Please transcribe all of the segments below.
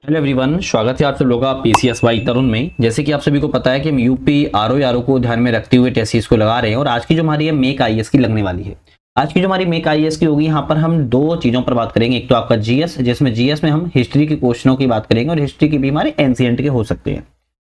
Hello everyone, स्वागत है आप सब लोगों का पीसीएसवाई तरुण में। जैसे कि आप सभी को पता है कि हम यूपी आरओ को ध्यान में रखते हुए टेस्ट सीरीज को लगा रहे हैं और आज की जो हमारी मेक आईएएस की लगने वाली है। आज की जो हमारी मेक आईएएस की होगी, यहाँ पर हम दो चीजों पर बात करेंगे। एक तो आपका जीएस, जिसमें जीएस में हम हिस्ट्री के क्वेश्चनों की बात करेंगे और हिस्ट्री की भी हमारे एनसीएंट के हो सकते हैं।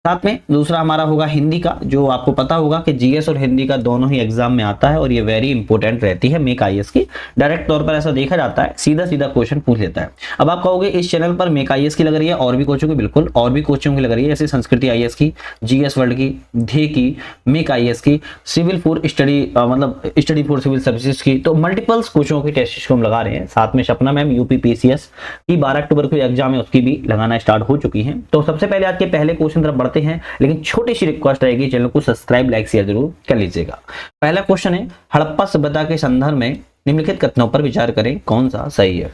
साथ में दूसरा हमारा होगा हिंदी का, जो आपको पता होगा कि जीएस और हिंदी का दोनों ही एग्जाम में आता है और ये वेरी इंपॉर्टेंट रहती है मेक आईएएस की। डायरेक्ट तौर पर ऐसा देखा जाता है, सीधा सीधा क्वेश्चन पूछ लेता है। अब आप कहोगे इस चैनल पर मेक आईएएस की लग रही है, और भी कोचों की, बिल्कुल और भी कोचों की लग रही है, जैसे संस्कृति आईएएस की, जीएस वर्ल्ड की, ध्ये की, मेक आईएएस की, सिविल फॉर स्टडी मतलब स्टडी फॉर सिविल सर्विसेज की। तो मल्टीपल्स कोचों की टेस्ट को हम लगा रहे हैं। साथ में सपना मैम यूपी पीसीएस की 12 अक्टूबर को एग्जाम है, उसकी भी लगाना स्टार्ट हो चुकी है। तो सबसे पहले आज के पहले क्वेश्चन तरफ बढ़ते हैं, लेकिन छोटी सी रिक्वेस्ट रहेगी, चैनल को सब्सक्राइब लाइक शेयर जरूर कर लीजिएगा। पहला क्वेश्चन है, हड़प्पा सभ्यता के संदर्भ में निम्नलिखित कथनों पर विचार करें, कौन सा सही है।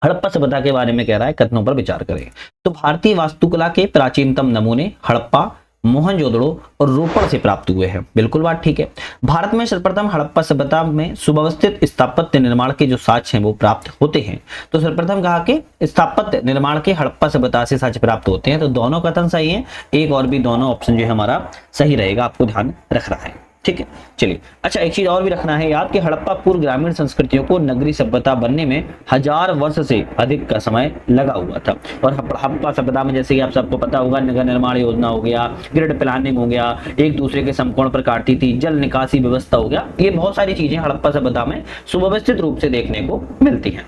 हड़प्पा सभ्यता के बारे में कह रहा है, कथनों पर विचार करें। तो भारतीय वास्तुकला के प्राचीनतम नमूने हड़प्पा, मोहनजोदड़ो और रोपड़ से प्राप्त हुए हैं। बिल्कुल बात ठीक है। भारत में सर्वप्रथम हड़प्पा सभ्यता में सुव्यवस्थित स्थापत्य निर्माण के जो साक्ष्य हैं वो प्राप्त होते हैं। तो सर्वप्रथम कहा कि स्थापत्य निर्माण के हड़प्पा सभ्यता से साक्ष्य प्राप्त होते हैं। तो दोनों कथन सही है, एक और भी दोनों ऑप्शन जो है हमारा सही रहेगा, आपको ध्यान रखना है। ठीक है, चलिए। अच्छा, एक चीज और भी रखना है याद कि हड़प्पा पूर्व ग्रामीण संस्कृतियों को नगरीय सभ्यता बनने में 1000 वर्ष से अधिक का समय लगा हुआ था। और हड़प्पा सभ्यता में जैसे कि आप सबको पता होगा, नगर निर्माण योजना हो गया, ग्रिड प्लानिंग हो गया, एक दूसरे के समकोण पर काटती थी, जल निकासी व्यवस्था हो गया, ये बहुत सारी चीजें हड़प्पा सभ्यता में सुव्यवस्थित रूप से देखने को मिलती हैं।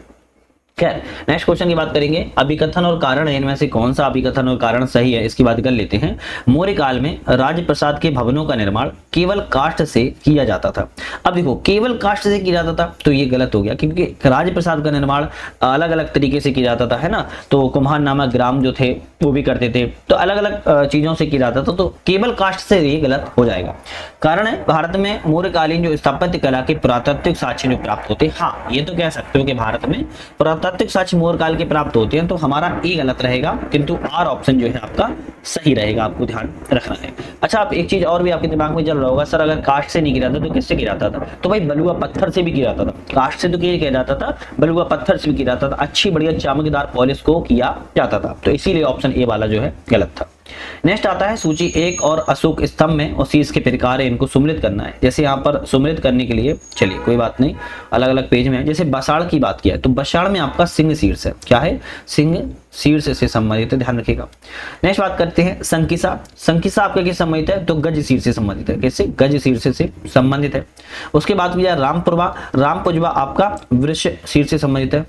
खैर, नेक्स्ट क्वेश्चन की बात करेंगे। अभिकथन और कारण है, इनमें से कौन सा अभिकथन और कारण सही है, इसकी बात कर लेते हैं। मौर्य काल में राजप्रसाद के भवनों का निर्माण केवल काष्ठ से किया जाता था। अब देखो, केवल काष्ठ से किया जाता था तो ये गलत हो गया, क्योंकि राजप्रसाद का निर्माण अलग अलग तरीके से किया जाता था, है ना। तो कुम्हार नामक ग्राम जो थे वो भी करते थे, तो अलग अलग चीजों से किया जाता था। तो केवल काष्ठ से ये गलत हो जाएगा। कारण है, भारत में मौर्यकालीन जो स्थापत्य कला के पुरातात्विक साक्ष्य जो प्राप्त होते हैं, हाँ ये तो कह सकते हो कि भारत में पुरातात्विक साक्ष्य मौर्य काल के प्राप्त होते हैं। तो हमारा ए गलत रहेगा, किंतु आर ऑप्शन जो है आपका सही रहेगा, आपको ध्यान रखना है। अच्छा, आप एक चीज और भी आपके दिमाग में चल रहा होगा, सर अगर काष्ठ से नहीं गिरा था तो किससे गिराता था। तो भाई बलुआ पत्थर से भी गिराता था, काष्ठ से तो किया जाता था, बलुआ पत्थर से भी गिराता था, अच्छी बढ़िया चमकदार पॉलिश को किया जाता था। तो इसीलिए ऑप्शन ए वाला जो है गलत था। नेक्स्ट आता है सूची 1 और अशोक स्तंभ में और शीर्ष के प्रकार है, इनको सुमृत करना है। जैसे यहाँ पर सुमृत करने के लिए, चलिए कोई बात नहीं, अलग अलग पेज में है। जैसे बसाड़ की बात किया है तो बसाड़ में आपका सिंह शीर्ष है, क्या है, सिंह शीर्ष से संबंधित है, ध्यान रखिएगा। नेक्स्ट बात करते हैं संकिसा। संकिसा आपका किस संबंधित है, तो गज शीर्ष से संबंधित है। कैसे, गज शीर्ष से संबंधित है। उसके बाद भी रामपुरवा, रामपुजवा आपका वृक्ष शीर्ष से संबंधित है।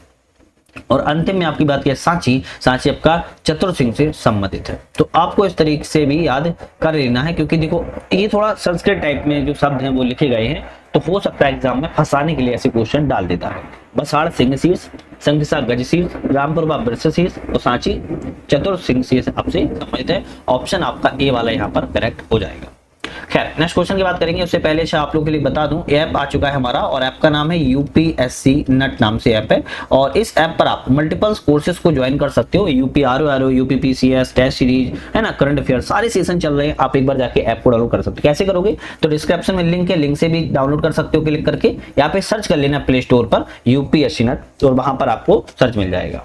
और अंतिम में आपकी बात किया सांची, सांची आपका चतुर सिंह से संबंधित है। तो आपको इस तरीके से भी याद कर लेना है, क्योंकि देखो ये थोड़ा संस्कृत टाइप में जो शब्द हैं वो लिखे गए हैं, तो हो सकता है एग्जाम में फंसाने के लिए ऐसे क्वेश्चन डाल देता है। बसाड़ सिंह शीर्ष, संकिसा गज शीर्ष, रामपुरवा वृक्ष शीर्ष और सांची चतुर सिंह शीर्ष आपसे संबंधित है। ऑप्शन आपका ए वाला यहाँ पर करेक्ट हो जाएगा। खैर, नेक्स्ट क्वेश्चन की बात करेंगे। उससे पहले आप लोगों के लिए बता दूं, ऐप आ चुका है हमारा और ऐप का नाम है यूपीएससी नट नाम से ऐप है। और इस ऐप पर आप मल्टीपल कोर्सेज को ज्वाइन कर सकते हो। UP RO, UP PCS, test series, है ना, करंट अफेयर, सारे सेशन चल रहे हैं। आप एक बार जाके ऐप को डाउनलोड कर सकते हो। कैसे करोगे, तो डिस्क्रिप्शन में लिंक है, लिंक से भी डाउनलोड कर सकते हो क्लिक करके। यहाँ पे सर्च कर लेना प्ले स्टोर पर यूपीएससी नट, और वहां पर आपको सर्च मिल जाएगा।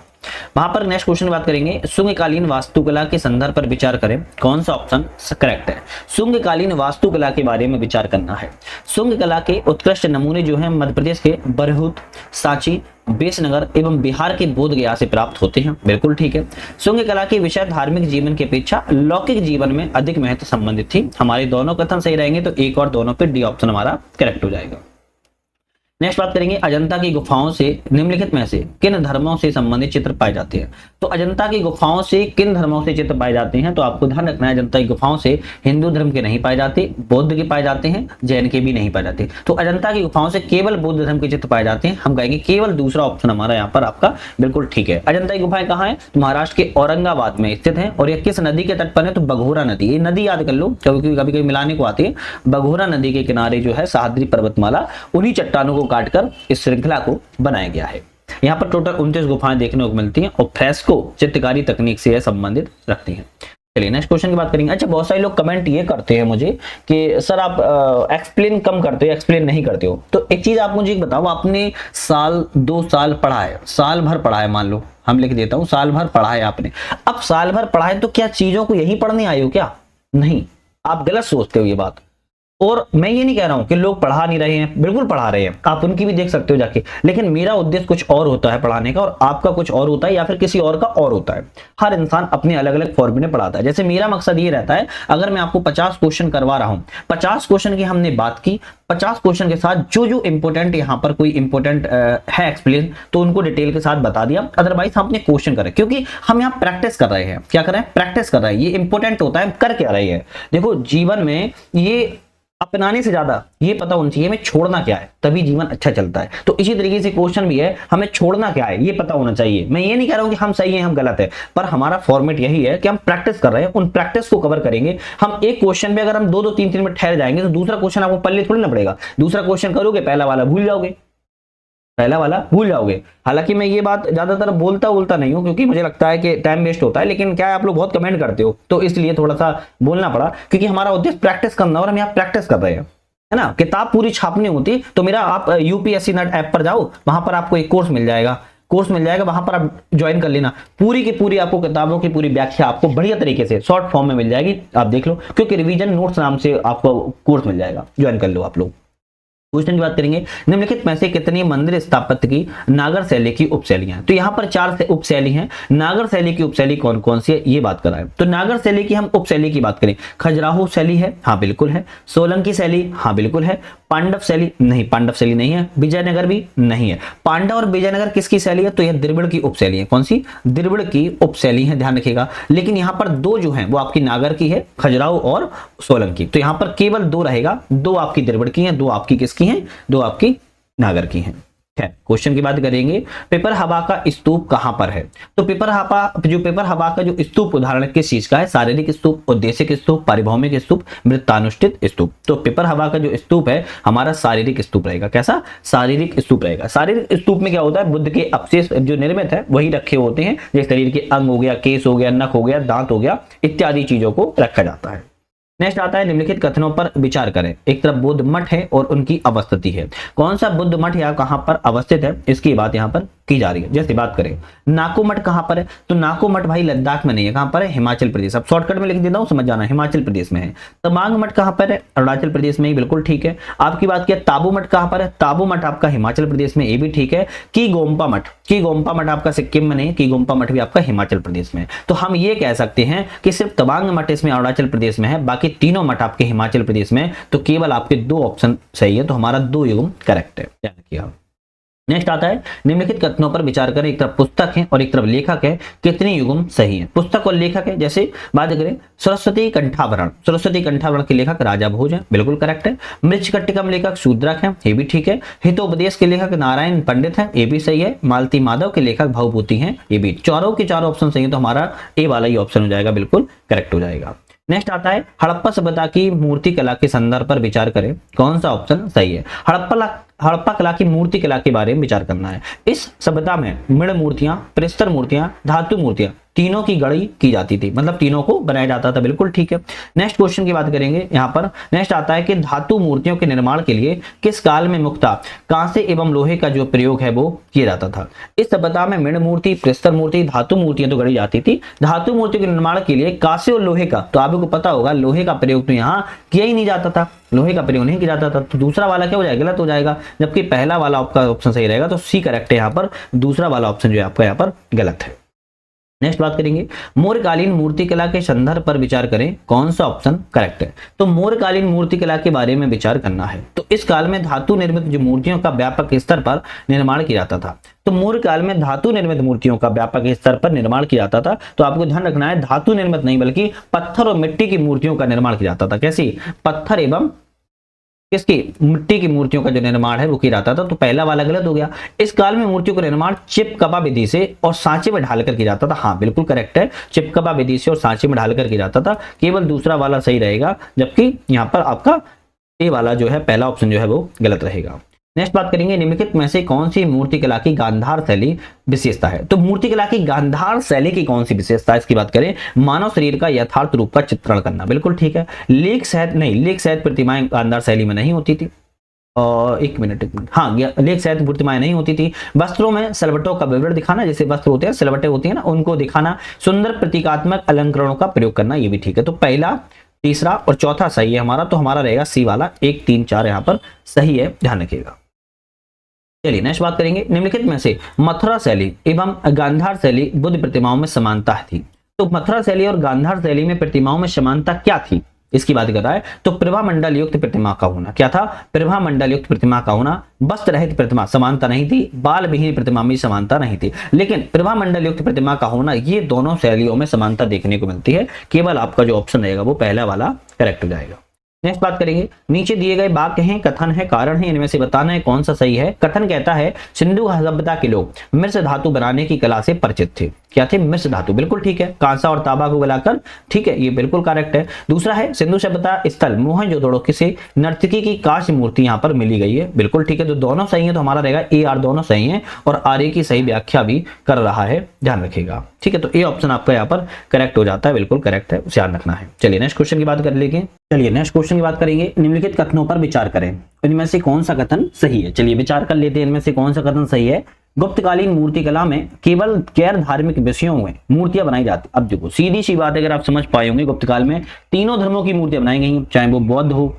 वहां पर नेक्स्ट क्वेश्चन बात करेंगे, शुंगकालीन वास्तुकला के संदर्भ पर विचार करें, कौन सा ऑप्शन करेक्ट है। शुंगकालीन वास्तुकला के बारे में विचार करना है। शुंग कला के उत्कृष्ट नमूने जो हैं मध्य प्रदेश के बरहुत, सांची, बेसनगर एवं बिहार के बोध गया से प्राप्त होते हैं। बिल्कुल ठीक है। शुंग कला की विषय धार्मिक जीवन की अपेक्षा लौकिक जीवन में अधिक महत्व संबंधित थी। हमारे दोनों कथन सही रहेंगे, तो एक और दोनों पे डी ऑप्शन हमारा करेक्ट हो जाएगा। नेक्स्ट बात करेंगे, अजंता की गुफाओं से निम्नलिखित में से किन धर्मों से संबंधित चित्र पाए जाते हैं। तो अजंता की गुफाओं से किन धर्मों से चित्र पाए जाते हैं, तो आपको ध्यान रखना है, अजंता की गुफाओं से हिंदू धर्म के नहीं पाए जाते, बौद्ध के पाए जाते हैं, जैन के भी नहीं पाए जाते। तो अजंता की गुफाओं से केवल बौद्ध धर्म के चित्र पाए जाते हैं। हम कहेंगे केवल दूसरा ऑप्शन हमारा यहाँ पर आपका बिल्कुल ठीक है। अजंता की गुफाएं कहाँ है, तो महाराष्ट्र के औरंगाबाद में स्थित है। और ये किस नदी के तट पर है, तो बघोरा नदी। ये नदी याद कर लो, क्योंकि कभी कभी मिलाने को आती है। बघोरा नदी के किनारे जो है सह्याद्री पर्वतमाला, उन्हीं चट्टानों को काटकर इस श्रृंखला को बनाया गया है। यहाँ पर टोटल 29 गुफाएं देखने को मिलती हैं और फ्रेस्को चित्रकारी तकनीक से संबंधित रखती हैं। चलिए नेक्स्ट क्वेश्चन की बात करेंगे। अच्छा, बहुत सारे लोग कमेंट ये करते हैं मुझे कि सर आप एक्सप्लेन कम करते हो, एक्सप्लेन नहीं करते हो। तो एक चीज आप मुझे बताओ, आपने साल 2 साल पढ़ा है, साल भर पढ़ा है, मान लो हम लिख देता हूं साल भर पढ़ा है आपने। अब साल भर पढ़ा है तो क्या चीजों को यही पढ़ने आए हो क्या? नहीं, आप गलत सोचते हो ये बात। और मैं ये नहीं कह रहा हूं कि लोग पढ़ा नहीं रहे हैं, बिल्कुल पढ़ा रहे हैं, आप उनकी भी देख सकते हो जाके, लेकिन मेरा उद्देश्य कुछ और होता है पढ़ाने का, और आपका कुछ और होता है, या फिर किसी और का और होता है। हर इंसान अपने अलग अलग फॉर्मेट में पढ़ाता है। जैसे मेरा मकसद ये रहता है, अगर मैं आपको 50 क्वेश्चन करवा रहा हूं, 50 क्वेश्चन की हमने बात की, 50 क्वेश्चन के साथ जो जो इंपॉर्टेंट यहाँ पर कोई इंपॉर्टेंट है एक्सप्लेन, तो उनको डिटेल के साथ बता दिया। अदरवाइज हम अपने क्वेश्चन करें, क्योंकि हम यहाँ प्रैक्टिस कर रहे हैं। क्या कर रहे हैं? प्रैक्टिस कर रहे हैं। ये इंपॉर्टेंट होता है, कर क्या रहे हैं। देखो, जीवन में ये अपनाने से ज्यादा ये पता होना चाहिए हमें छोड़ना क्या है, तभी जीवन अच्छा चलता है। तो इसी तरीके से क्वेश्चन भी है, हमें छोड़ना क्या है ये पता होना चाहिए। मैं ये नहीं कह रहा हूं कि हम सही हैं हम गलत है, पर हमारा फॉर्मेट यही है कि हम प्रैक्टिस कर रहे हैं, उन प्रैक्टिस को कवर करेंगे। हम एक क्वेश्चन पे अगर हम 2-2 3-3 मिनट ठहर जाएंगे तो दूसरा क्वेश्चन आपको पल्ले थोड़ी ना पड़ेगा। दूसरा क्वेश्चन करोगे, पहला वाला भूल जाओगे, पहला वाला भूल जाओगे। हालांकि मैं ये बात ज्यादातर बोलता नहीं हूं, क्योंकि मुझे लगता है कि टाइम वेस्ट होता है, लेकिन क्या है, आप लोग बहुत कमेंट करते हो तो इसलिए थोड़ा सा बोलना पड़ा, क्योंकि हमारा उद्देश्य प्रैक्टिस करना और हम यहाँ प्रैक्टिस कर रहे हैं, है ना। किताब पूरी छापनी होती तो मेरा आप यूपीएससी नेट ऐप पर जाओ, वहां पर आपको एक कोर्स मिल जाएगा, वहां पर आप ज्वाइन कर लेना। पूरी की पूरी आपको किताबों की पूरी व्याख्या आपको बढ़िया तरीके से शॉर्ट फॉर्म में मिल जाएगी, आप देख लो, क्योंकि रिवीजन नोट्स नाम से आपको कोर्स मिल जाएगा, ज्वाइन कर लो आप लोग। क्वेश्चन की बात करेंगे, निम्नलिखित में से कितनी मंदिर स्थापत्य की नागर शैली की उपशैलियां? तो यहाँ पर 4 उपशैली हैं। नागर शैली की उपशैली कौन कौन सी है ये बात कराएं। तो नागर शैली की हम उपशैली की बात करें, खजुराहो शैली है, हाँ बिल्कुल है। सोलंकी शैली, हाँ बिल्कुल है। पांडव शैली, नहीं पांडव शैली नहीं है। विजयनगर भी नहीं है। पांडव और विजयनगर किसकी शैली है? तो यह द्रविड़ की उपशैली है। कौन सी? द्रविड़ की उपशैली है, ध्यान रखिएगा। लेकिन यहाँ पर 2 जो है वो आपकी नागर की है, खजुराहो और सोलंकी। तो यहाँ पर केवल 2 रहेगा, 2 आपकी द्रविड़ की हैं, 2 आपकी किसकी हैं? 2 आपकी नागर की हैं। क्वेश्चन की बात करेंगे, पेपर हवा का स्तूप कहां पर है? तो पेपर हवा का जो स्तूप उदाहरण किस चीज का है? शारीरिक स्तूप, उद्देशिक स्तूप, पारिभौमिक स्तूप, वृत्तानुष्ठित स्तूप। तो पेपर हवा का जो स्तूप है हमारा शारीरिक स्तूप रहेगा। कैसा? शारीरिक स्तूप रहेगा। शारीरिक स्तूप में क्या होता है? बुद्ध के अवशेष जो निर्मित है वही रखे होते हैं, जैसे शरीर के अंग हो गया, केस हो गया, नख हो गया, दांत हो गया, इत्यादि चीजों को रखा जाता है। नेक्स्ट आता है, निम्नलिखित कथनों पर विचार करें। एक तरफ बुद्ध मठ है और उनकी अवस्थिति है। कौन सा बुद्ध मठ यहाँ कहां पर अवस्थित है इसकी बात यहाँ पर की जा रही है। जैसे बात करें नाको मठ कहां पर है, तो नाको मठ भाई लद्दाख में नहीं है, कहां पर है? हिमाचल प्रदेश। अब शॉर्टकट में लिख देता हूं, समझ जाना, हिमाचल प्रदेश में है। तमांग मठ कहां पर है? अरुणाचल प्रदेश में ही, बिल्कुल ठीक है। आपकी बात किया ताबू मठ कहां पर है? ताबू मठ आपका हिमाचल प्रदेश में, ये भी ठीक है। की गोम्पा मठ आपका सिक्किम में नहीं, की गोम्पा मठ भी आपका हिमाचल प्रदेश में है। तो हम ये कह सकते हैं कि सिर्फ तवांग मठ इसमें अरुणाचल प्रदेश में है, बाकी तीनों मठ आपके हिमाचल प्रदेश में। तो केवल आपके 2 ऑप्शन सही है, तो हमारा 2 युग्म करेक्ट है, ध्यान रखिएगा। नेक्स्ट आता है, निम्नलिखित कथनों पर विचार करें। एक तरफ पुस्तक है और एक तरफ लेखक है, कितनी युग्म सही है? पुस्तक और लेखक है, जैसे बात करें सरस्वती कंठाभरण के लेखक राजा भोज है, बिल्कुल करेक्ट है। मृच्छकटिकम लेखक शूद्रक है, ये भी ठीक है। हितोपदेश के लेखक नारायण पंडित है, ये भी सही है। मालती माधव के लेखक भवभूति हैं, ये भी। चारों के चारों ऑप्शन सही है, तो हमारा ए वाला ही ऑप्शन हो जाएगा, बिल्कुल करेक्ट हो जाएगा। नेक्स्ट आता है, हड़प्पा सभ्यता की मूर्ति कला के संदर्भ पर विचार करें। कौन सा ऑप्शन सही है? हड़प्पा कला की मूर्ति कला के बारे में विचार करना है। इस सभ्यता में मृण मूर्तियां, प्रस्तर मूर्तियां, धातु मूर्तियां तीनों की गढ़ी की जाती थी, मतलब तीनों को बनाया जाता था, बिल्कुल ठीक है। नेक्स्ट क्वेश्चन की बात करेंगे यहाँ पर। नेक्स्ट आता है कि धातु मूर्तियों के निर्माण के लिए किस काल में मुख्यतः कांसे एवं लोहे का जो प्रयोग है वो किया जाता था? इस सभ्यता में मृण मूर्ति, प्रस्तर मूर्ति, धातु मूर्तियां तो गढ़ी जाती थी। धातु मूर्तियों के निर्माण के लिए कांसे और लोहे का, तो आपको पता होगा लोहे का प्रयोग तो यहाँ किया ही नहीं जाता था, लोहे का प्रयोग नहीं किया जाता था। तो दूसरा वाला क्या हो जाएगा? गलत हो जाएगा, जबकि पहला वाला आपका ऑप्शन सही रहेगा, तो सी करेक्ट है यहाँ पर। दूसरा वाला ऑप्शन जो है आपका यहाँ पर गलत है। नेक्स्ट बात करेंगे, मौर्यकालीन मूर्तिकला के संदर्भ पर विचार करें। कौन सा ऑप्शन करेक्ट है? तो मौर्यकालीन मूर्तिकला के बारे में विचार करना है। तो इस काल में धातु निर्मित जो मूर्तियों का व्यापक स्तर पर निर्माण किया जाता था। तो मौर्य काल में धातु निर्मित मूर्तियों का व्यापक स्तर पर निर्माण किया जाता था। तो आपको ध्यान रखना है, धातु निर्मित नहीं बल्कि पत्थर और मिट्टी की मूर्तियों का निर्माण किया जाता था। कैसी? पत्थर एवं किसकी? मिट्टी की मूर्तियों का जो निर्माण है वो किया जाता था। तो पहला वाला गलत हो गया। इस काल में मूर्तियों का निर्माण चिपकपा विधि से और सांचे में ढालकर किया जाता था। हाँ बिल्कुल करेक्ट है, चिपकपा विधि से और सांचे में ढालकर किया जाता था। केवल दूसरा वाला सही रहेगा, जबकि यहाँ पर आपका ए वाला जो है पहला ऑप्शन जो है वो गलत रहेगा। नेक्स्ट बात करेंगे निम्नलिखित में से कौन सी मूर्तिकला की गांधार शैली विशेषता है। तो मूर्तिकला की गांधार शैली की कौन सी विशेषता है इसकी बात करें, मानव शरीर का यथार्थ रूप का चित्रण करना, बिल्कुल ठीक है। लेख सहित प्रतिमाएं गांधार शैली में नहीं होती थी। और एक मिनट हाँ, लेख सहित मूर्तिमाएं नहीं होती थी। वस्त्रों में सलवटों का विवरण दिखाना, जैसे वस्त्र होते हैं सलवटें होती हैं ना, उनको दिखाना। सुंदर प्रतीकात्मक अलंकरणों का प्रयोग करना, ये भी ठीक है। तो पहला, तीसरा और चौथा सही है हमारा, तो हमारा रहेगा सी वाला 1 3 4 यहाँ पर सही है, ध्यान रखिएगा। चलिए नेक्स्ट बात करेंगे निम्नलिखित में से मथुरा शैली एवं गांधार शैली बुद्ध प्रतिमाओं में समानता थी। तो मथुरा शैली और गांधार शैली में प्रतिमाओं में समानता क्या थी इसकी बात कर रहा है। तो प्रभा मंडल युक्त प्रतिमा का होना, क्या था, प्रभा मंडल युक्त प्रतिमा का होना। वस्त्र रहित प्रतिमा, समानता नहीं थी। बाल विहीन प्रतिमा में समानता नहीं थी, लेकिन प्रभा मंडल युक्त प्रतिमा का होना, ये दोनों शैलियों में समानता देखने को मिलती है। केवल आपका जो ऑप्शन रहेगा वो पहला वाला करेक्ट हो जाएगा। नेक्स्ट बात करेंगे, नीचे दिए गए वाक्य हैं, कथन है, कारण है, इनमें से बताना है कौन सा सही है। कथन कहता है सिंधु सभ्यता के लोग मिर्च धातु बनाने की कला से परिचित थे। क्या थे, मिर्च धातु, बिल्कुल ठीक है। कांसा और तांबा को गलाकर, ठीक है, ये बिल्कुल करेक्ट है। दूसरा है सिंधु सभ्यता स्थल मोहनजोदड़ो से नर्तकी की कांस्य मूर्ति यहाँ पर मिली गई है, बिल्कुल ठीक है। तो दोनों सही है, तो हमारा रहेगा ए आर, दोनों सही है और आर ए की सही व्याख्या भी कर रहा है, ध्यान रखिएगा, ठीक है। तो ए ऑप्शन आपका यहाँ पर करेक्ट हो जाता है, बिल्कुल करेक्ट है, ध्यान रखना है। चलिए नेक्स्ट क्वेश्चन की बात कर लेंगे। चलिए नेक्स्ट क्वेश्चन की बात करेंगे, निम्नलिखित कथनों पर विचार करें, इनमें से कौन सा कथन सही है। चलिए विचार कर लेते हैं, इनमें से कौन सा कथन सही है। गुप्तकालीन मूर्तिकला में केवल गैर धार्मिक विषयों में मूर्तियां बनाई जाती। अब देखो सीधी सी बात, अगर आप समझ पाए होंगे, गुप्तकाल में तीनों धर्मों की मूर्तियां बनाई गई, चाहे वो बौद्ध हो,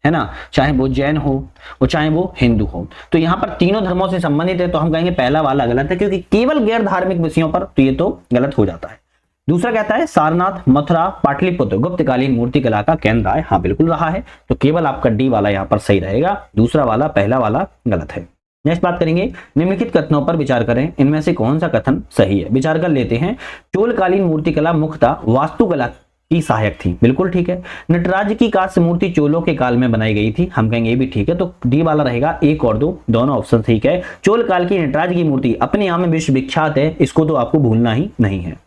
है ना, चाहे वो जैन हो और चाहे वो हिंदू हो। तो यहाँ पर तीनों धर्मों से संबंधित है, तो हम कहेंगे पहला वाला गलत है, क्योंकि केवल गैर धार्मिक विषयों पर, तो ये तो गलत हो जाता है। दूसरा कहता है सारनाथ, मथुरा, पाटलिपुत्र गुप्तकालीन मूर्तिकला का केंद्र है, हाँ बिल्कुल रहा है। तो केवल आपका डी वाला यहाँ पर सही रहेगा, दूसरा वाला, पहला वाला गलत है। नेक्स्ट बात करेंगे, निम्नलिखित कथनों पर विचार करें, इनमें से कौन सा कथन सही है। विचार कर लेते हैं। चोलकालीन मूर्तिकला मुख्यतः वास्तुकला की सहायक थी, बिल्कुल ठीक है। नटराज की कांस्य मूर्ति चोलों के काल में बनाई गई थी, हम कहेंगे ये भी ठीक है। तो डी वाला रहेगा 1 और 2, दोनों ऑप्शन ठीक है। चोल काल की नटराज की मूर्ति अपने आप में विश्व विख्यात है, इसको तो आपको भूलना ही नहीं है।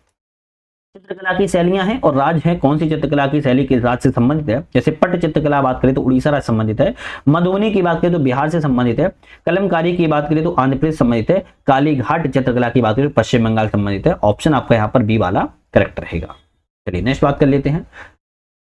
चित्रकला की शैलियां हैं और राज है, कौन सी चित्रकला की शैली किस राज्य से संबंधित है। जैसे पट्ट चित्रकला बात करें तो उड़ीसा राज्य संबंधित है। मधुबनी की बात करें तो बिहार से संबंधित है। कलमकारी की बात करें तो आंध्र प्रदेश संबंधित है। कालीघाट चित्रकला की बात करें तो पश्चिम बंगाल संबंधित है। ऑप्शन आपका यहाँ पर बी वाला करेक्ट रहेगा। चलिए नेक्स्ट बात कर लेते हैं।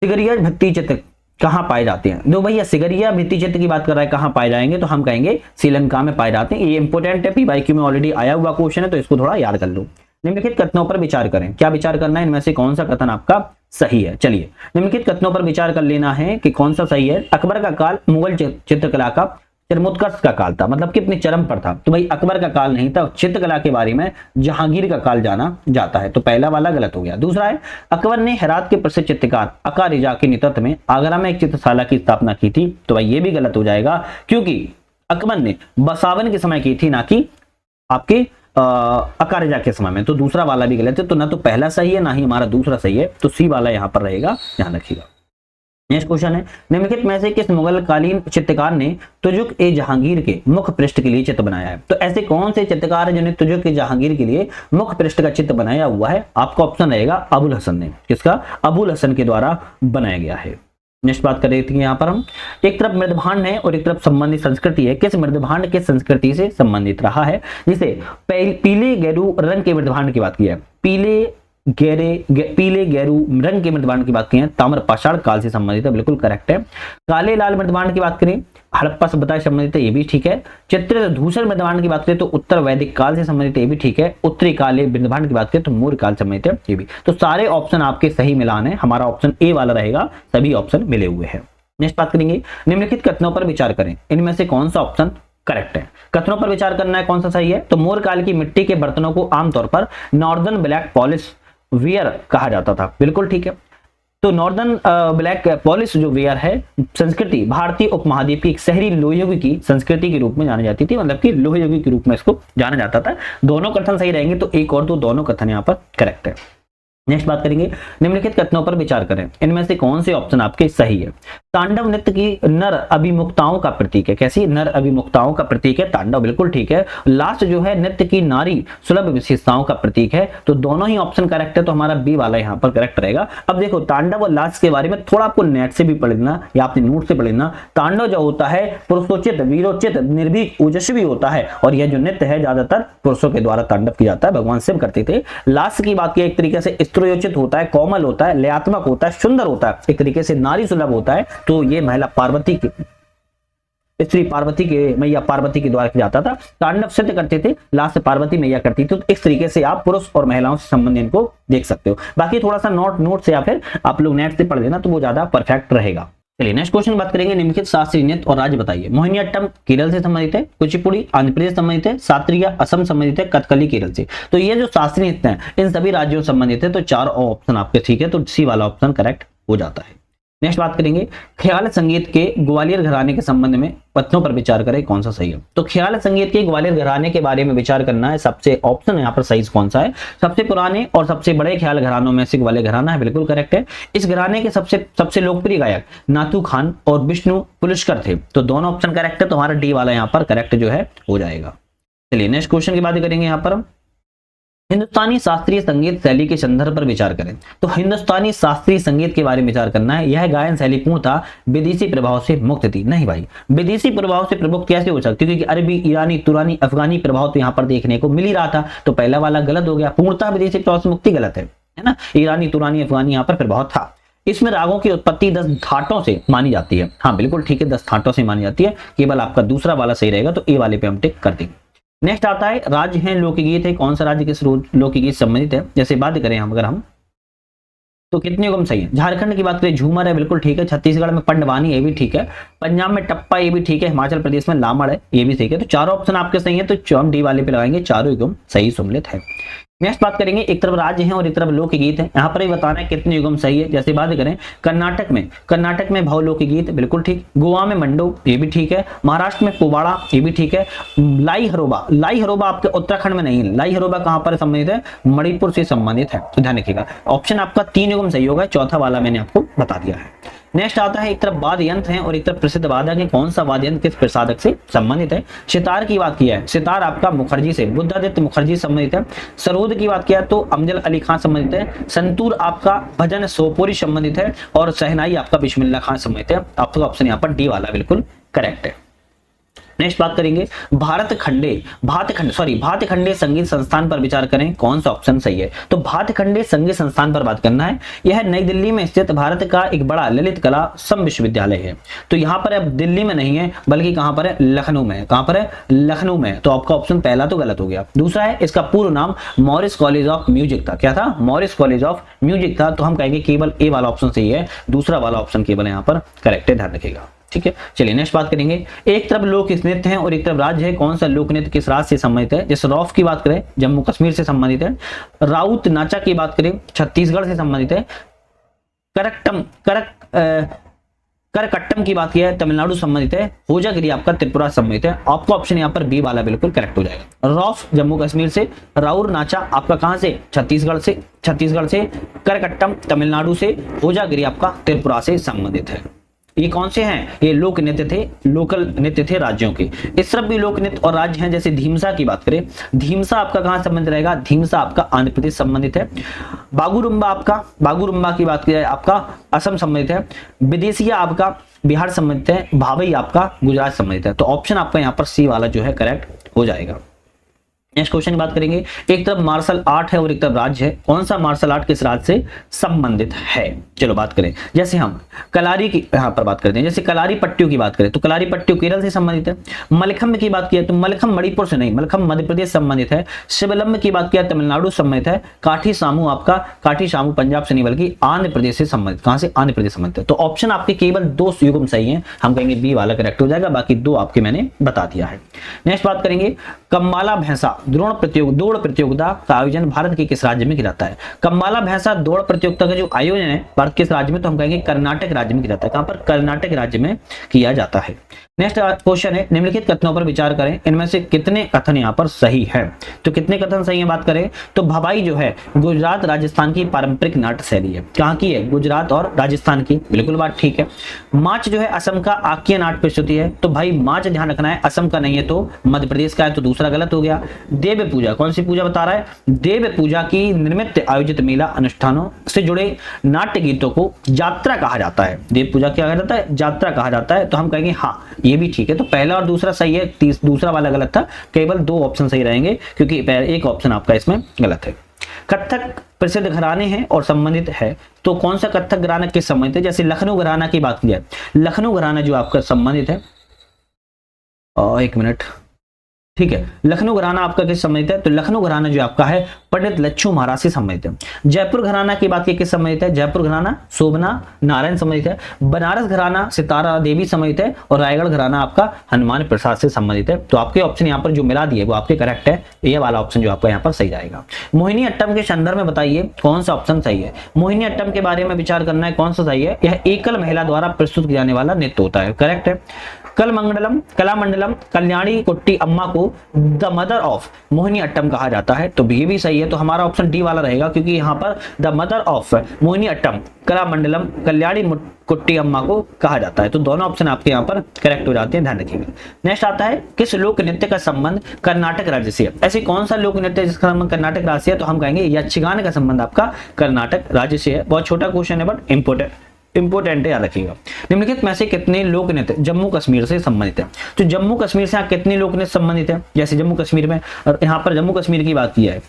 सिगरिया भित्ति चित्र कहाँ पाए जाते हैं। दो भैया सिगरिया भित्ति चित्र की बात कर रहा है, कहाँ पाए जाएंगे, तो हम कहेंगे श्रीलंका में पाए जाते हैं। ये इंपोर्टेंट है, पीवाईक्यू में ऑलरेडी आया हुआ क्वेश्चन है, तो इसको थोड़ा याद कर लो। निम्नलिखित कथनों पर विचार करें, क्या विचार करना है, इनमें से कौन सा कथन आपका सही है। चलिए निम्नलिखित कथनों पर विचार कर लेना है कि कौन सा सही है। अकबर का काल मुगल चित्रकला का चरमोत्कर्ष का काल था, मतलब कि अपने चरम पर था। तो भाई अकबर का काल नहीं था, चित्रकला के बारे में जहांगीर का काल जाना जाता है, तो पहला वाला गलत हो गया। दूसरा है अकबर ने हेरात के प्रसिद्ध चित्रकार अका रिजा के नेतृत्व में आगरा में एक चित्रशाला की स्थापना की थी, तो भाई ये भी गलत हो जाएगा, क्योंकि अकबर ने बसावन के समय की थी, ना कि आपके अका रिजा के समय में। तो दूसरा वाला भी गलत है, तो ना तो पहला सही है ना ही हमारा दूसरा सही है, तो सी वाला यहाँ पर रहेगा, ध्यान रखिएगा। नेक्स्ट क्वेश्चन है, निम्नलिखित में से किस मुगल कालीन चित्रकार ने तुजुक ए जहांगीर के मुख पृष्ठ के लिए चित्र बनाया है। तो ऐसे कौन से चित्रकार है जिन्होंने तुजुक ए जहांगीर के लिए मुख पृष्ठ का चित्र बनाया हुआ है। आपका ऑप्शन रहेगा अबुल हसन ने, किसका, अबुल हसन के द्वारा बनाया गया है। नेक्स्ट बात कर रहे थे यहाँ पर हम, एक तरफ मृदभांड है और एक तरफ संबंधित संस्कृति है, किस मृदभांड के संस्कृति से संबंधित रहा है। जिसे पीले गेरू रंग के मृदभांड की बात की है, पीले गेरू रंग के मृदभांड की बात की है, ताम्र पाषाण काल से संबंधित है, बिल्कुल करेक्ट है। काले लाल मृदभांड की बात करें हड़प्पा सभ्यता से संबंधित है, ये भी ठीक है। चित्र धूसर मृदभांड की बात करें तो उत्तर वैदिक काल से संबंधित है, ये भी ठीक है। उत्तरी काले मृदभांड की बात करें तो मौर्य काल से संबंधित है, ये भी। तो सारे ऑप्शन आपके सही मिलान है, हमारा ऑप्शन ए वाला रहेगा, सभी ऑप्शन मिले हुए हैं। नेक्स्ट बात करेंगे, निम्नलिखित कथनों पर विचार करें, इनमें से कौन सा ऑप्शन करेक्ट है। कथनों पर विचार करना है, कौन सा सही है। तो मौर्य काल की मिट्टी के बर्तनों को आमतौर पर नॉर्दर्न ब्लैक पॉलिश वेयर कहा जाता था, बिल्कुल ठीक है। तो नॉर्दर्न ब्लैक पॉलिश जो वेयर है संस्कृति भारतीय उपमहाद्वीप की एक शहरी लोहयुगी की संस्कृति के रूप में जानी जाती थी, मतलब कि लोहयुगी के रूप में इसको जाना जाता था। दोनों कथन सही रहेंगे, तो 1 और 2 दोनों कथन यहाँ पर करेक्ट है। नेक्स्ट बात करेंगे, निम्नलिखित कथनों पर विचार करें, इनमें से कौन से ऑप्शन आपके सही है। तांडव नृत्य की नर अभिमुखताओं का प्रतीक है। कैसी? नर अभिमुखताओं का प्रतीक है तांडव, बिल्कुल ठीक है। लास्ट जो है नृत्य की नारी सुलभ विशेषताओं का प्रतीक है। तो दोनों ही ऑप्शन करेक्ट है, तो हमारा बी वाला यहाँ पर करेक्ट रहेगा। अब देखो तांडव और लास्ट के बारे में थोड़ा आपको नेट से भी पढ़ लेना या अपने नोट से पढ़ लेना। तांडव जो होता है पुरुषोचित, वीरोचित, निर्भीक, ओजस्वी होता है, और यह जो नृत्य है ज्यादातर पुरुषों के द्वारा तांडव किया जाता है, भगवान शिव करते थे। लास्ट की बात की एक तरीके से स्त्रोयोचित होता है, कोमल होता है, लयात्मक होता है, सुंदर होता है, एक तरीके से नारी सुलभ होता है। तो ये महिला पार्वती की, स्त्री पार्वती के, मैया पार्वती के द्वारा किया जाता था। तांडव सिद्ध करते थे, लास्ट पार्वती मैया करती थी। तो इस तरीके से आप पुरुष और महिलाओं से संबंधित इनको देख सकते हो। बाकी थोड़ा सा नोट से या फिर आप लोग नेट से पढ़ लेना तो वो ज्यादा परफेक्ट रहेगा। चलिए नेक्स्ट क्वेश्चन बात करेंगे, निम्नलिखित शास्त्रीय नृत्य और राज्य बताइए। मोहिनीअट्टम केरल से संबंधित है, कुचिपुड़ी आंध्र प्रदेश संबंधित है, सात्रिया असम संबंधित है, कथकली केरल से। तो ये जो शास्त्रीय नृत्य हैं इन सभी राज्यों से संबंधित है। तो चार ऑप्शन आपके ठीक है, तो सी वाला ऑप्शन करेक्ट हो जाता है। नेक्स्ट बात करेंगे, ख्याल संगीत के ग्वालियर घराने के संबंध में कथनों पर विचार करें, कौन सा सही है। तो ख्याल संगीत के ग्वालियर घराने के बारे में विचार करना है। सबसे ऑप्शन यहाँ पर सही कौन सा है? सबसे पुराने और सबसे बड़े ख्याल घरानों में से ग्वालियर घराना है, बिल्कुल करेक्ट है। इस घराने के सबसे लोकप्रिय गायक नाथू खान और विष्णु पुलुस्कर थे। तो दोनों ऑप्शन करेक्ट है, तो हमारा डी वाला यहाँ पर करेक्ट जो है हो जाएगा। चलिए नेक्स्ट क्वेश्चन की बात करेंगे यहाँ पर, हिंदुस्तानी शास्त्रीय संगीत शैली के संदर्भ पर विचार करें। तो हिंदुस्तानी शास्त्रीय संगीत के बारे में विचार करना है। यह गायन शैली पूर्णतः विदेशी प्रभाव से मुक्त थी। नहीं भाई, विदेशी प्रभाव से प्रमुख कैसे हो सकती? क्योंकि अरबी, ईरानी, तुरानी, अफगानी प्रभाव तो यहाँ पर देखने को मिल ही रहा था। तो पहला वाला गलत हो गया, पूर्णतः विदेशी प्रभाव से मुक्ति गलत है ना। ईरानी, तुरानी, अफगानी यहाँ पर प्रभाव था। इसमें रागों की उत्पत्ति 10 ठाटों से मानी जाती है। हाँ बिल्कुल ठीक है, 10 ठाटों से मानी जाती है। केवल आपका दूसरा वाला सही रहेगा, तो ए वाले पे हम टिक कर देंगे। नेक्स्ट आता है, राज्य है लोकगीत है, कौन सा राज्य किस लोकगीत संबंधित है। जैसे बात करें अगर हम, तो कितने युगम सही है। झारखंड की बात करें झूमर है, बिल्कुल ठीक है। छत्तीसगढ़ में पंडवानी, ये भी ठीक है। पंजाब में टप्पा, ये भी ठीक है। हिमाचल प्रदेश में लामड़ है, ये भी ठीक है। तो चारों ऑप्शन आपके सही है, तो हम डी वाले पे लगाएंगे, चारों युगम सही सम्मिलित है। नेक्स्ट बात करेंगे, एक तरफ राज्य है और एक तरफ लोकगीत है। यहाँ पर ही बताना है कितने युगम सही है। जैसे बात करें कर्नाटक में भाव लोकगीत, बिल्कुल ठीक। गोवा में मंडो, ये भी ठीक है। महाराष्ट्र में कुवाड़ा, ये भी ठीक है। लाई हरोबा आपके उत्तराखंड में नहीं है। लाई हरोबा कहाँ पर संबंधित है? मणिपुर से संबंधित है, तो ध्यान रखिएगा। ऑप्शन आपका 3 युगम सही होगा, चौथा वाला मैंने आपको बता दिया है। नेक्स्ट आता है, एक तरफ वाद्य यंत्र है और एक तरफ प्रसिद्ध वादक है, कौन सा वाद्य यंत्र किस प्रसाधक से संबंधित है। सितार की बात किया है, सितार आपका मुखर्जी से, बुद्धादित्य मुखर्जी संबंधित है। सरोद की बात किया तो अफजल अली खान संबंधित है। संतूर आपका भजन सोपोरी संबंधित है और शहनाई आपका बिस्मिल्लाह खान संबंधित है। आपका ऑप्शन यहाँ पर डी वाला बिल्कुल करेक्ट है। नेक्स्ट बात करेंगे, भातखंडे संगीत संस्थान पर विचार करें, कौन सा ऑप्शन सही है। तो भातखंडे संगीत संस्थान पर बात करना है। यह नई दिल्ली में स्थित भारत का एक बड़ा ललित कला विश्वविद्यालय है। तो यहाँ पर अब दिल्ली में नहीं है, बल्कि कहां पर है? लखनऊ में है। कहां पर है? लखनऊ में। तो आपका ऑप्शन पहला तो गलत हो गया। दूसरा है, इसका पूर्व नाम मॉरिस कॉलेज ऑफ म्यूजिक था। क्या था? मॉरिस कॉलेज ऑफ म्यूजिक था। तो हम कहेंगे केवल ए वाला ऑप्शन सही है, दूसरा वाला ऑप्शन केवल यहाँ पर करेक्ट है, ध्यान रखिएगा। ठीक है, चलिए नेक्स्ट बात करेंगे, एक तरफ लोक नृत्य है और एक तरफ राज्य है, कौन सा लोक नृत्य किस राज्य से संबंधित है। जैसे रौफ की बात करें जम्मू कश्मीर से संबंधित है। राउत नाचा की बात करें छत्तीसगढ़ से संबंधित है। करकट्टम की बात किया है तमिलनाडु संबंधित है। होजागिरी आपका त्रिपुरा संबंधित है। आपका ऑप्शन यहाँ पर बी वाला बिल्कुल करेक्ट हो जाएगा। रौफ जम्मू कश्मीर से, राउर नाचा आपका कहां से? छत्तीसगढ़ से। करकट्टम तमिलनाडु से, होजागिरी आपका त्रिपुरा से संबंधित है। ये कौन से हैं? ये लोक नृत्य थे, लोकल नृत्य थे राज्यों के। इस तरफ भी लोक नृत्य और राज्य हैं। जैसे धीमसा की बात करें, धीमसा आपका कहां संबंधित रहेगा? धीमसा आपका आंध्र प्रदेश संबंधित है। बागुरुम्बा की बात करें आपका असम संबंधित है। विदेशिया आपका बिहार संबंधित है। भावई आपका गुजरात संबंधित है। तो ऑप्शन आपका यहाँ पर सी वाला जो है करेक्ट हो जाएगा। नेक्स्ट क्वेश्चन की बात करेंगे, एक तरफ मार्शल आर्ट है और एक तरफ राज्य है, कौन सा मार्शल आर्ट किस राज्य से संबंधित है। चलो बात करें, जैसे हम कलारी की यहाँ पर बात करते हैं। जैसे कलारी पट्टियों की बात करें तो कलारी पट्टियों केरल से संबंधित है। मलखम्ब की बात किया तो मलखम्ब मणिपुर से नहीं, मलखम्ब मध्य प्रदेश संबंधित है। शिवलंब की बात किया तमिलनाडु संबंधित है। काठी सामू पंजाब से नहीं बल्कि आंध्र प्रदेश से संबंधित, कहां से? आंध्र प्रदेश संबंधित है। तो ऑप्शन आपके केवल 2 युग्म सही है, हम कहेंगे बी वाला करेक्ट हो जाएगा, बाकी 2 आपके मैंने बता दिया है। नेक्स्ट बात करेंगे, कम्बाला भैंसा दौड़ प्रतियोगिता का आयोजन भारत के किस राज्य में किया जाता है। कम्बाला भैंसा दौड़ प्रतियोगिता का जो आयोजन है भारत किस राज्य में? तो हम कहेंगे कर्नाटक राज्य में किया जाता है। कहां पर? कर्नाटक राज्य में किया जाता है। नेक्स्ट क्वेश्चन है, निम्नलिखित कथनों पर विचार करें, इनमें से कितने कथन यहाँ पर सही है। तो कितने कथन सही है बात करें तो भवाई जो है गुजरात राजस्थान की पारंपरिक नाट्य शैली है। कहाँ की है? गुजरात और राजस्थान की, बिल्कुल बात ठीक है। माच जो है असम का आख्य नाट्य प्रस्तुति है, तो भाई माच ध्यान रखना है, असम का नहीं है तो मध्य प्रदेश का है, तो दूसरा गलत हो गया। देव पूजा, कौन सी पूजा बता रहा है? देव पूजा की निमित्त आयोजित मेला अनुष्ठानों से जुड़े नाट्य गीतों को यात्रा कहा जाता है। देव पूजा क्या कहा जाता है? यात्रा कहा जाता है, तो हम कहेंगे हाँ ये भी ठीक है। तो पहला और दूसरा सही है, दूसरा वाला गलत था, केवल 2 ऑप्शन सही रहेंगे क्योंकि एक ऑप्शन आपका इसमें गलत है। कथक प्रसिद्ध घराने हैं और संबंधित है, तो कौन सा कथक घराना किस संबंधित है? जैसे लखनऊ घराना की बात की जाए, लखनऊ घराना जो आपका संबंधित है, एक मिनट, ठीक है, लखनऊ घराना आपका किस संबंधित है? तो लखनऊ घराना जो आपका है पंडित लच्छू महाराज से संबंधित है। जयपुर घराना की बात की किस संबंधित है? जयपुर घराना शोभना नारायण संबंधित है। बनारस घराना सितारा देवी संबंधित है और रायगढ़ घराना आपका हनुमान प्रसाद से संबंधित है। तो आपके ऑप्शन यहाँ पर जो मिला दिए वो आपके करेक्ट है, ये वाला ऑप्शन जो आपका यहाँ पर सही जाएगा। मोहिनी अट्टम के संदर्भ में बताइए कौन सा ऑप्शन सही है। मोहिनी अट्टम के बारे में विचार करना है, कौन सा सही है? यह एकल महिला द्वारा प्रस्तुत किया जाने वाला नृत्य होता है, करेक्ट है। कलामंडलम कल्याणी कुट्टी अम्मा को the mother of Mohini Attam कहा जाता है, तो ये भी सही है। तो हमारा ऑप्शन डी वाला रहेगा क्योंकि यहाँ पर the mother of Mohiniattam Kalamandalam Kalyani Kutty Amma को कहा जाता है। तो दोनों ऑप्शन आपके यहाँ पर करेक्ट हो जाते हैं, ध्यान रखिएगा। नेक्स्ट आता है, किस लोक नृत्य का संबंध कर्नाटक राज्य से है? ऐसे कौन सा लोक नृत्य जिसका संबंध कर्नाटक राज्य से है? तो हम कहेंगे यक्षगान का संबंध आपका कर्नाटक राज्य से है। बहुत छोटा क्वेश्चन है बट इंपोर्टेंट है, याद रखिएगा। निम्नलिखित में से कितने लोक नृत्य जम्मू कश्मीर से संबंधित है? तो जम्मू कश्मीर से कितने लोक नृत्य संबंधित है? जैसे जम्मू कश्मीर में, और यहाँ पर जम्मू कश्मीर की बात की जाए,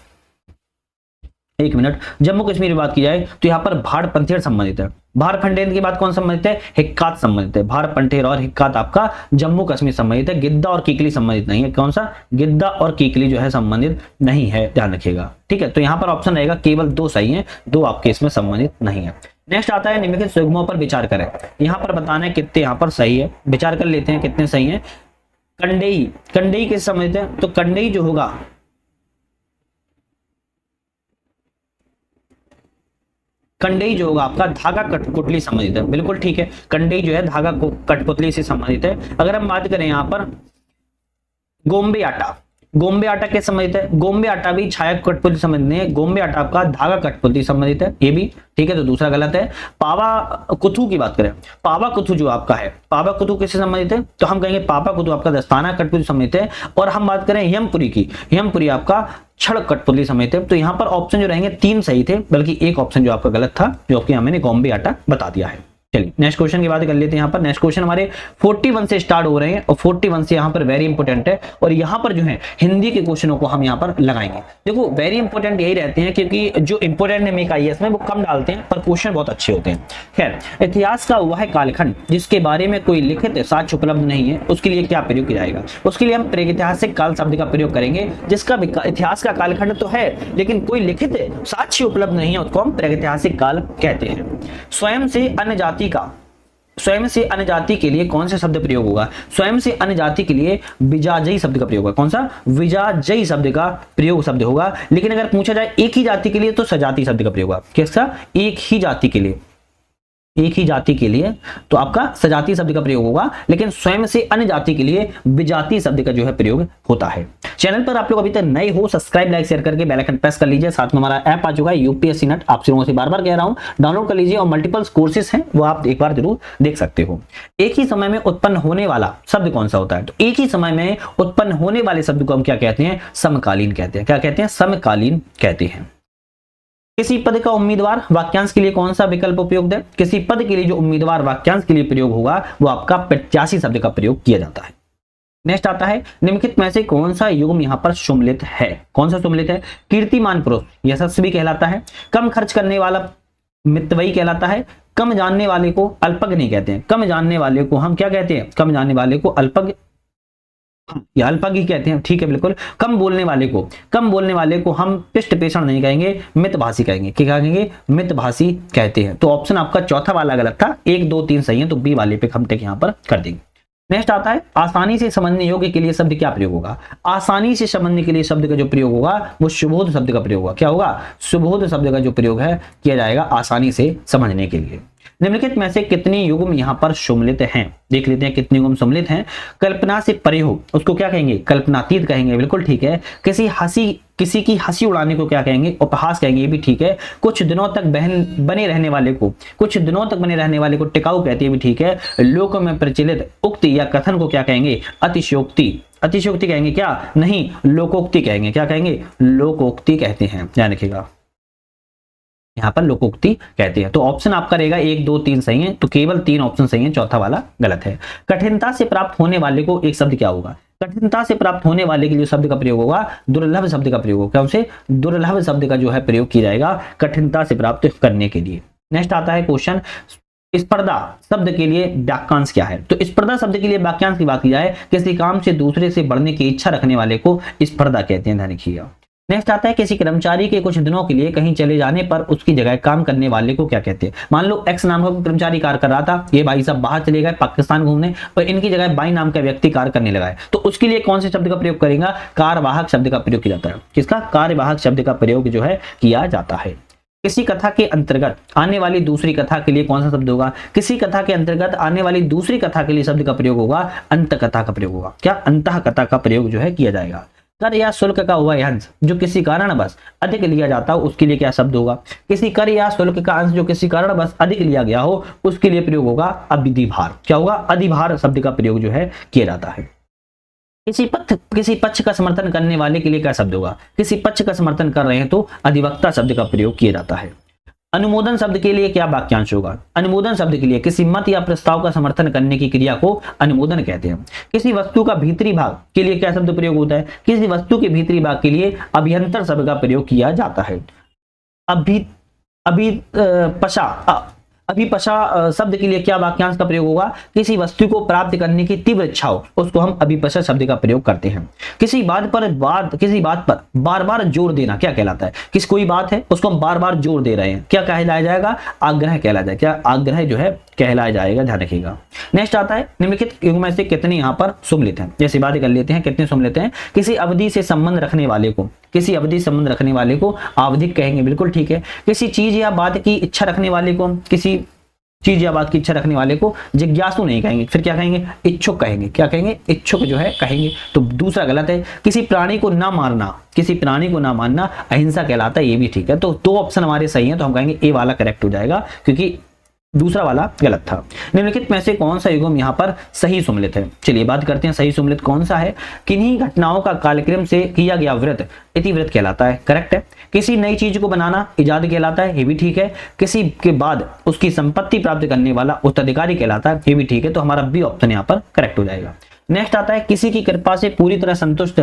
एक मिनट, जम्मू कश्मीर की बात की जाए तो यहाँ पर भाड़ पंथेर संबंधित है। भाड़ पंथेर की बात कौन संबंधित है? हिक्कात संबंधित है। भाड़ पंथेर और हिक्कात आपका जम्मू कश्मीर संबंधित है। गिद्दा और कीकली संबंधित नहीं है। कौन सा? गिद्दा और कीकली जो है संबंधित नहीं है, ध्यान रखिएगा, ठीक है। तो यहाँ पर ऑप्शन रहेगा केवल 2 सही है, 2 आपके इसमें संबंधित नहीं है। नेक्स्ट आता है, निम्नलिखित सुगमों पर विचार करें। यहाँ पर बताना है कितने यहाँ पर सही है, विचार कर लेते हैं कितने सही है। कंडेई, कंडेई किस संबंधित है? तो कंडेई जो होगा, कंडेई जो होगा आपका धागा कठपुतली संबंधित है, बिल्कुल ठीक है। कंडेई जो है धागा कठपुतली से संबंधित है। अगर हम बात करें यहाँ पर गोम्बे आटा, गोम्बे आटा के संबंधित है? गोम्बे आटा भी छाया कठपुतली संबंधित नहीं है, गोम्बे आटा आपका धागा कठपुतली संबंधित है, ये भी ठीक है, तो दूसरा गलत है। पावा कुथु की बात करें, पावा कुथु जो आपका है, पावा कुथु किससे संबंधित है? तो हम कहेंगे पावा कुथु आपका दस्ताना कठपुतली संबंधित है। और हम बात करें यमपुरी की, यमपुरी आपका छड़ कठपुतली संबंधित है। तो यहाँ पर ऑप्शन जो रहेंगे 3 सही थे, बल्कि एक ऑप्शन जो आपका गलत था, जो आपके यहाँ मैंने गोम्बे आटा बता दिया है। चलिए नेक्स्ट क्वेश्चन की बात कर लेते हैं। यहाँ पर नेक्स्ट क्वेश्चन हमारे 41 से स्टार्ट हो रहे हैं और 41 से यहाँ पर वेरी इंपॉर्टेंट है, और यहाँ पर जो है हिंदी के क्वेश्चनों को हम यहाँ पर लगाएंगे। देखो वेरी इंपॉर्टेंट यही रहते हैं क्योंकि जो इंपॉर्टेंट है मेक आईएएस में वो कम डालते हैं पर क्वेश्चन बहुत अच्छे होते हैं। खैर, इतिहास का वह कालखंड जिसके बारे में कोई लिखित साक्ष्य उपलब्ध नहीं है, उसके लिए क्या प्रयोग किया जाएगा? उसके लिए हम प्रागैतिहासिक काल शब्द का प्रयोग करेंगे। जिसका इतिहास का कालखंड तो है लेकिन कोई लिखित साक्ष्य उपलब्ध नहीं है, उसको हम प्रागैतिहासिक काल कहते हैं। स्वयं से अन्य जाति का, स्वयं से अन्य जाति के लिए कौन सा शब्द प्रयोग होगा? स्वयं से अन्य जाति के लिए विजाजयी शब्द का प्रयोग होगा। कौन सा? विजाजयी शब्द का प्रयोग शब्द होगा। लेकिन अगर पूछा जाए एक ही जाति के लिए तो सजाति शब्द का प्रयोग होगा। किसका? एक ही जाति के लिए, एक ही जाति के लिए तो आपका सजाति शब्द का प्रयोग होगा, लेकिन स्वयं से अन्य जाति के लिए विजाति शब्द का जो है प्रयोग होता है। चैनल पर आप लोग अभी तक नए हो, सब्सक्राइब लाइक शेयर करके बेल आइकन प्रेस कर लीजिए। साथ में हमारा ऐप आ चुका है यूपीएससी नेट, आप लोगों से बार बार कह रहा हूं डाउनलोड कर लीजिए, और मल्टीपल कोर्सेज हैं वो आप एक बार जरूर देख सकते हो। एक ही समय में उत्पन्न होने वाला शब्द कौन सा होता है? तो एक ही समय में उत्पन्न होने वाले शब्द को हम क्या कहते हैं? समकालीन कहते हैं। क्या कहते हैं? समकालीन कहते हैं। किसी पद का उम्मीदवार वाक्यांश के लिए कौन सा विकल्प उपयुक्त है? किसी पद के लिए जो उम्मीदवार वाक्यांश के लिए प्रयोग होगा वो आपका प्रत्याशी शब्द का प्रयोग किया जाता है। नेक्स्ट आता है, निम्नलिखित में से कौन सा युग्म यहाँ पर सम्मिलित है? कौन सा सम्मिलित है? कीर्तिमान पुरुष यशस्वी कहलाता है, कम खर्च करने वाला मितव्ययी कहलाता है, कम जानने वाले को अल्पज्ञ नहीं कहते हैं। कम जानने वाले को हम क्या कहते हैं? कम जानने वाले को अल्पज्ञ या अल्पज्ञ ही कहते हैं, ठीक है बिल्कुल। कम बोलने वाले को हम पृष्ठ पेषण नहीं कहेंगे, मितभाषी कहेंगे। क्या कहेंगे? मितभाषी कहते हैं। तो ऑप्शन आपका चौथा वाला गलत था, 1 2 3 सही है, तो बी वाले पे हम टिक यहाँ पर कर देंगे। नेक्स्ट आता है, आसानी से समझने योग्य के लिए शब्द क्या प्रयोग होगा? आसानी से समझने के लिए शब्द का जो प्रयोग होगा वो सुबोध शब्द का प्रयोग होगा। क्या होगा? सुबोध शब्द का जो प्रयोग है किया जाएगा आसानी से समझने के लिए। निम्नलिखित में से कितने युग्म यहाँ पर सम्मिलित हैं, देख लेते हैं कितने युग्म सम्मिलित हैं। कल्पना से परे हो उसको क्या कहेंगे, कल्पनातीत कहेंगे, बिल्कुल ठीक है। किसी की हंसी उड़ाने को क्या कहेंगे, उपहास कहेंगे, ये भी ठीक है। कुछ दिनों तक बने रहने वाले को टिकाऊ कहते हैं, भी ठीक है। लोक में प्रचलित उक्ति या कथन को क्या कहेंगे, अतिशयोक्ति कहेंगे, क्या नहीं, लोकोक्ति कहेंगे, क्या कहेंगे, लोकोक्ति कहते हैं, ध्यान रखिएगा, यहाँ पर लोकोक्ति कहते हैं। तो ऑप्शन आपका रहेगा 1 2 3 सही है, तो केवल 3 ऑप्शन सही है, चौथा वाला गलत है। कठिनता से प्राप्त होने वाले को एक शब्द क्या होगा, कठिनता से प्राप्त होने वाले के लिए शब्द का प्रयोग होगा दुर्लभ शब्द का प्रयोग होगा, उसे दुर्लभ शब्द का जो है प्रयोग किया जाएगा कठिनता से प्राप्त करने के लिए। नेक्स्ट आता है क्वेश्चन, स्पर्धा शब्द के लिए वाक्यांश क्या है। तो स्पर्धा शब्द के लिए वाक्यांश की बात की जाए, किसी काम से दूसरे से बढ़ने की इच्छा रखने वाले को स्पर्धा कहते हैं, ध्यान रखिएगा। नेक्स्ट आता है, किसी कर्मचारी के कुछ दिनों के लिए कहीं चले जाने पर उसकी जगह काम करने वाले को क्या कहते हैं। मान लो एक्स नाम का कर्मचारी कार्य कर रहा था, ये भाई साहब बाहर चले गए पाकिस्तान घूमने और इनकी जगह बाई नाम का व्यक्ति कार्य करने लगा है, तो उसके लिए कौन से शब्द का प्रयोग करेगा, कार्यवाहक शब्द का प्रयोग किया जाता है। किसका, कार्यवाहक शब्द का प्रयोग जो है किया जाता है। किसी कथा के अंतर्गत आने वाली दूसरी कथा के लिए कौन सा शब्द होगा, किसी कथा के अंतर्गत आने वाली दूसरी कथा के लिए शब्द का प्रयोग होगा अंत कथा का प्रयोग होगा, क्या, अंतः कथा का प्रयोग जो है किया जाएगा। कर या शुल्क का हुआ अंश जो किसी कारणवश अधिक लिया जाता हो उसके लिए क्या शब्द होगा, किसी कर या शुल्क का अंश जो किसी कारणवश अधिक लिया गया हो उसके लिए प्रयोग होगा अधिभार, क्या होगा, अधिभार शब्द का प्रयोग जो है किया जाता है। किसी पक्ष का समर्थन करने वाले के लिए क्या शब्द होगा, किसी पक्ष का समर्थन कर रहे हैं तो अधिवक्ता शब्द का प्रयोग किया जाता है। अनुमोदन शब्द के लिए क्या वाक्यांश होगा, अनुमोदन शब्द के लिए किसी मत या प्रस्ताव का समर्थन करने की क्रिया को अनुमोदन कहते हैं। किसी वस्तु का भीतरी भाग के लिए क्या शब्द प्रयोग होता है, किसी वस्तु के भीतरी भाग के लिए अभ्यंतर शब्द का प्रयोग किया जाता है। अभिपशा शब्द के लिए क्या वाक्यांश का प्रयोग होगा, किसी वस्तु को प्राप्त करने की तीव्र इच्छा हो उसको हम अभिपशा शब्द का प्रयोग करते हैं। किसी बात पर बार बार जोर देना क्या कहलाता है, कोई बात है उसको हम बार बार जोर दे रहे हैं, क्या कहलाया जाएगा, आग्रह कहलाया जाएगा, क्या, आग्रह जो है कहलाया जाएगा, ध्यान रखिएगा। नेक्स्ट आता है, निम्नलिखित युग्म में से कितने यहाँ पर सम्मिलित हैं, जैसे बात कर लेते हैं कितने सम्मिलित हैं। किसी अवधि से संबंध रखने वाले को आवधिक कहेंगे, बिल्कुल ठीक है। किसी चीज या बात की इच्छा रखने वाले को जिज्ञासु नहीं कहेंगे, फिर क्या कहेंगे, इच्छुक कहेंगे, क्या कहेंगे, इच्छुक जो है कहेंगे, तो दूसरा गलत है। किसी प्राणी को ना मारना अहिंसा कहलाता है, ये भी ठीक है। तो 2 ऑप्शन हमारे सही हैं, तो हम कहेंगे ए वाला करेक्ट हो जाएगा क्योंकि दूसरा वाला गलत था। निम्नलिखित में से कौन सा युग्म यहाँ पर सही सम्मिलित है, चलिए बात करते हैं सही सम्मिलित कौन सा है। किन्हीं घटनाओं का कालक्रम से किया गया व्रत इतिवृत्त कहलाता है, करेक्ट है। किसी नई चीज को बनाना इजाद कहलाता है, ये भी ठीक है। किसी के बाद उसकी संपत्ति प्राप्त करने वाला उत्तराधिकारी कहलाता है, ये भी ठीक है। तो हमारा बी ऑप्शन यहाँ पर करेक्ट हो जाएगा। नेक्स्ट आता है, किसी की कृपा से पूरी तरह संतुष्ट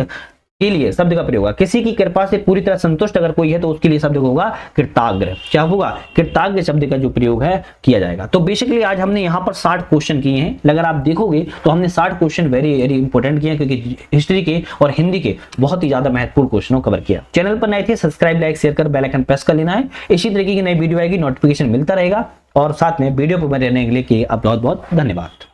के लिए शब्द का प्रयोग होगा, किसी की कृपा से पूरी तरह संतुष्ट अगर कोई है तो उसके लिए शब्द होगा कृतज्ञ, क्या होगा, कृतज्ञ शब्द का जो प्रयोग है किया जाएगा। तो बेसिकली आज हमने यहाँ पर 60 क्वेश्चन किए हैं, अगर आप देखोगे तो हमने 60 क्वेश्चन वेरी वेरी इंपॉर्टेंट किए हैं क्योंकि हिस्ट्री के और हिंदी के बहुत ही ज्यादा महत्वपूर्ण क्वेश्चनों कवर किया। चैनल पर नए थे सब्सक्राइब लाइक शेयर कर बेल आइकन प्रेस कर लेना है, इसी तरीके की नई वीडियो आएगी, नोटिफिकेशन मिलता रहेगा और साथ में वीडियो पर बने रहने के लिए आप बहुत बहुत धन्यवाद।